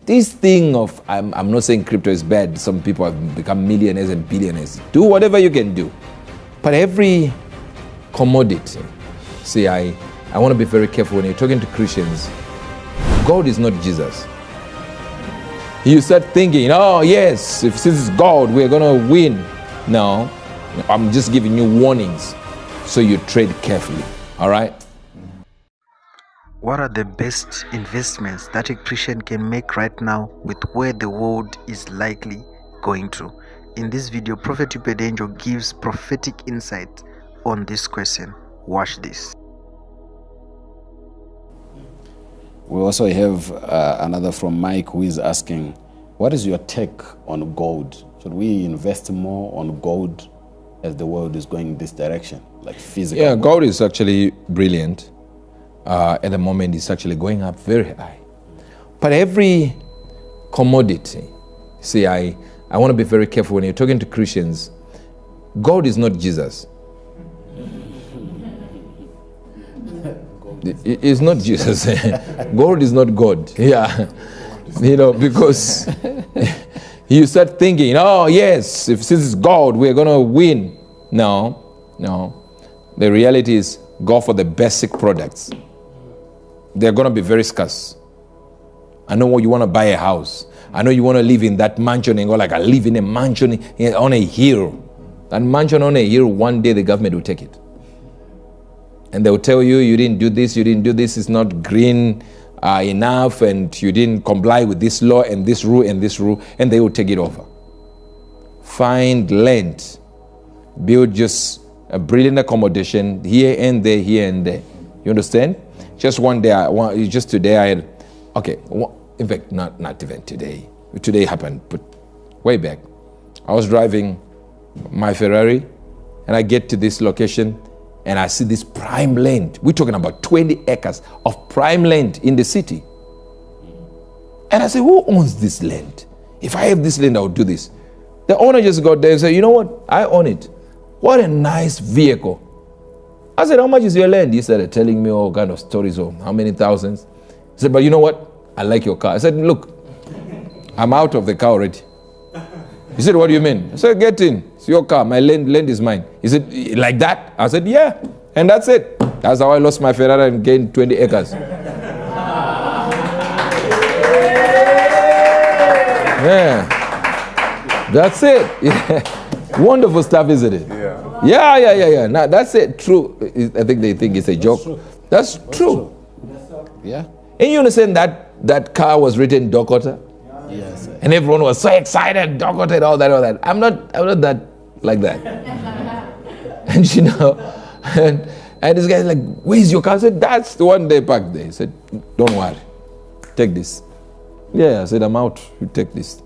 This thing of, I'm not saying crypto is bad. Some people have become millionaires and billionaires. Do whatever you can do. But every commodity, see, I want to be very careful when you're talking to Christians. God is not Jesus. You start thinking, oh yes, if this is God, we're going to win. No, I'm just giving you warnings so you trade carefully. All right? What are the best investments that a Christian can make right now with where the world is likely going to? In this video, Prophet Uebert Angel gives prophetic insight on this question. Watch this. We also have another from Mike who is asking, what is your take on gold? Should we invest more on gold as the world is going in this direction, like physical? Yeah, gold is actually brilliant. At the moment, it's actually going up very high. But every commodity, see, I want to be very careful when you're talking to Christians. God is not Jesus. It's not Jesus. God is not God. Yeah. You know, because you start thinking, oh yes, if this is God, we're going to win. No. The reality is, go for the basic products. They're going to be very scarce. I know you want to buy a house. I know you want to live in that mansion and go like, I live in a mansion on a hill. That mansion on a hill, one day the government will take it. And they'll tell you, you didn't do this, it's not green enough, and you didn't comply with this law and this rule, and they will take it over. Find land. Build just a brilliant accommodation here and there, here and there. You understand? Just one day, just today I had, okay, in fact, not even today. Today happened, but way back. I was driving my Ferrari, and I get to this location, and I see this prime land. We're talking about 20 acres of prime land in the city. And I say, who owns this land? If I have this land, I'll do this. The owner just got there and said, you know what? I own it. What a nice vehicle. I said, how much is your land? He started telling me all kind of stories of how many thousands. He said, but you know what? I like your car. I said, look, I'm out of the car already. He said, what do you mean? I said, get in. It's your car. My land is mine. He said, like that? I said, yeah. And that's it. That's how I lost my Ferrari and gained 20 acres. Yeah. That's it. Yeah. Wonderful stuff, isn't it? Yeah. Now, that's it. True. I think they think it's a joke. That's true. Yeah. And you understand that car was written Dakota? Yes. And everyone was so excited, Dakota and all that. I'm not that like that. And you know, and this guy's like, where's your car? I said, that's the one they parked there. He said, don't worry. Take this. Yeah, I said, I'm out. You take this.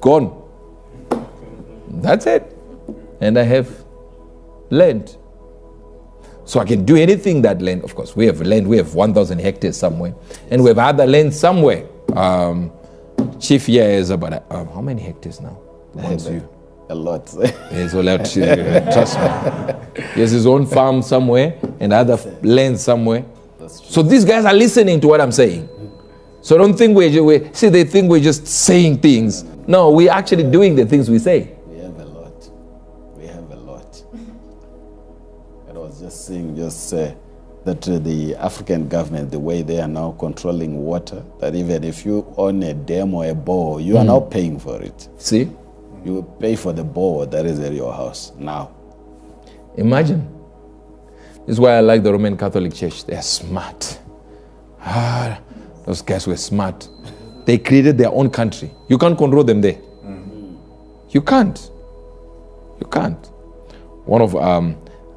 Gone. That's it. And I have land. So I can do anything that land. Of course, we have land. We have 1,000 hectares somewhere. And we have other land somewhere. Chief here is about, how many hectares now? A lot. There's a lot, trust me. He has his own farm somewhere and other land somewhere. So these guys are listening to what I'm saying. So don't think see, they think we're just saying things. No, we're actually doing the things we say. We have a lot. I was just saying, that the African government, the way they are now controlling water, that even if you own a dam or a bore, you are now paying for it. See? You pay for the bore that is at your house now. Imagine. This is why I like the Roman Catholic Church. They are smart. Those guys were smart. They created their own country. You can't control them there. You can't.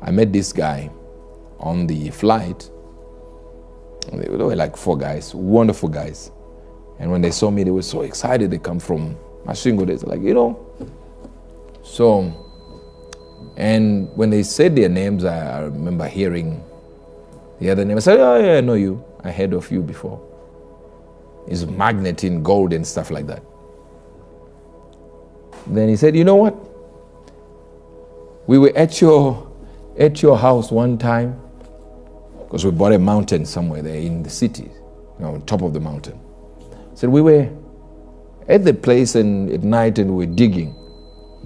I met this guy on the flight. They were like 4 guys, wonderful guys. And when they saw me, they were so excited. They come from Mashingo. They're like, So, and when they said their names, I remember hearing the other name. I said, oh yeah, I know you. I heard of you before. It's magnet in gold and stuff like that. Then he said, you know what? We were at your house one time, because we bought a mountain somewhere there in the city, on top of the mountain. Said we were at the place and at night, and we're digging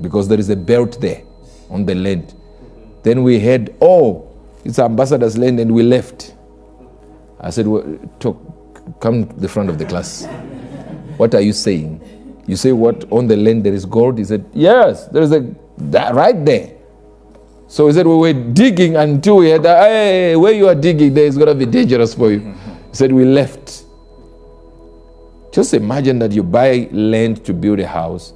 because there is a belt there on the land. Then we heard, oh, it's ambassador's land, and we left. I said, well, come to the front of the class. What are you saying? You say what, on the land there is gold? He said, yes, there is that right there. So he said, we were digging until we had, hey, where you are digging there is going to be dangerous for you. He said, we left. Just imagine that you buy land to build a house,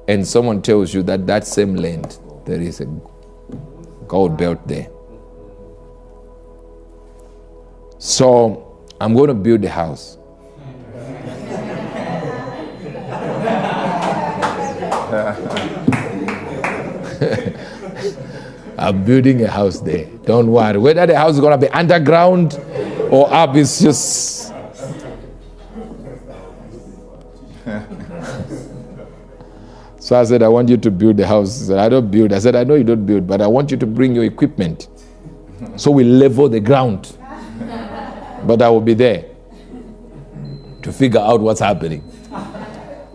and someone tells you that that same land, there is a gold belt there. So I'm going to build a house. I'm building a house there. Don't worry. Whether the house is going to be underground or up, it's just... So I said, I want you to build the house. He said, I don't build. I said, I know you don't build, but I want you to bring your equipment. So we level the ground. But I will be there to figure out what's happening.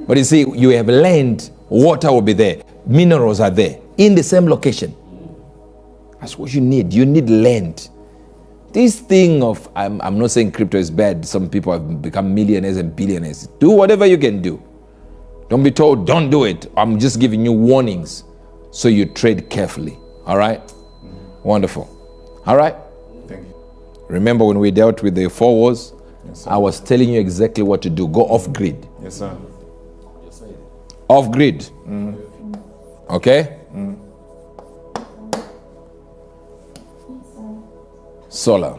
But you see, you have land, water will be there. Minerals are there in the same location. That's what you need. You need land. This thing of, I'm not saying crypto is bad. Some people have become millionaires and billionaires. Do whatever you can do. Don't be told, don't do it. I'm just giving you warnings so you trade carefully. All right? Wonderful. All right? Thank you. Remember when we dealt with the 4 wars? Yes, sir. I was telling you exactly what to do. Go off grid. Yes, sir. Off grid. Okay? Solar.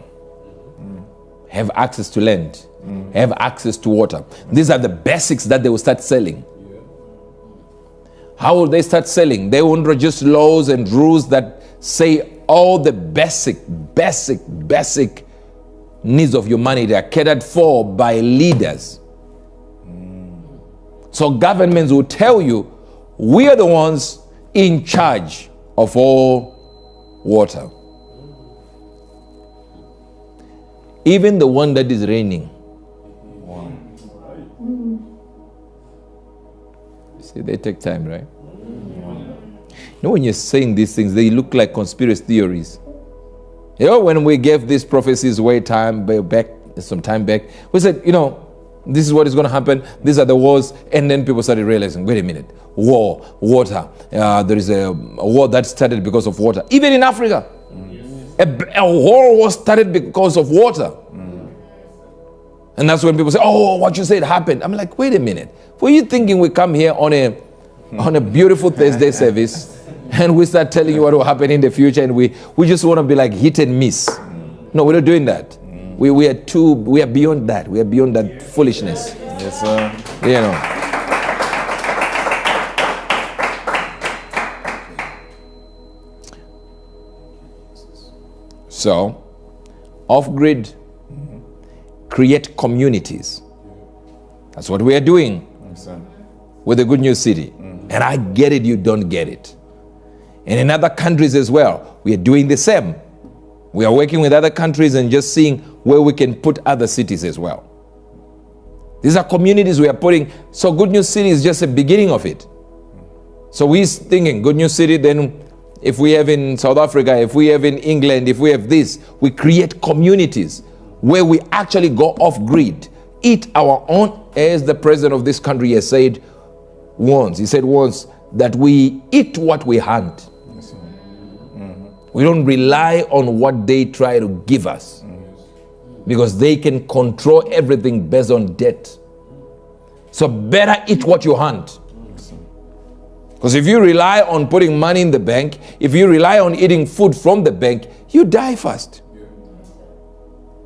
Have access to land. Have access to water. These are the basics that they will start selling. How will they start selling? They will introduce laws and rules that say all the basic needs of humanity are catered for by leaders. So governments will tell you, we are the ones in charge of all water. Even the one that is raining. See, they take time, right? You know, when you're saying these things, they look like conspiracy theories. You know, when we gave these prophecies some time back, we said, you know, this is what is going to happen. These are the wars. And then people started realizing, wait a minute, war, water. There is a war that started because of water. Even in Africa, a war was started because of water. And that's when people say, oh, what you said happened. I'm like, wait a minute. Were you thinking we come here on a beautiful Thursday service and we start telling you what will happen in the future, and we just want to be like hit and miss? No, we're not doing that. We are beyond that. We are beyond that foolishness. Yes, sir. You know. So, off-grid, create communities. That's what we are doing with the Good News City. And I get it, you don't get it. And in other countries as well, we are doing the same. We are working with other countries and just seeing where we can put other cities as well. These are communities we are putting. So Good News City is just a beginning of it. So we're thinking Good News City, then if we have in South Africa, if we have in England, if we have this, we create communities where we actually go off grid, eat our own, as the president of this country has said once. He said once that we eat what we hunt. We don't rely on what they try to give us, because they can control everything based on debt. So better eat what you hunt. Because if you rely on putting money in the bank, if you rely on eating food from the bank, you die fast.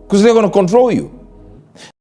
Because they're going to control you.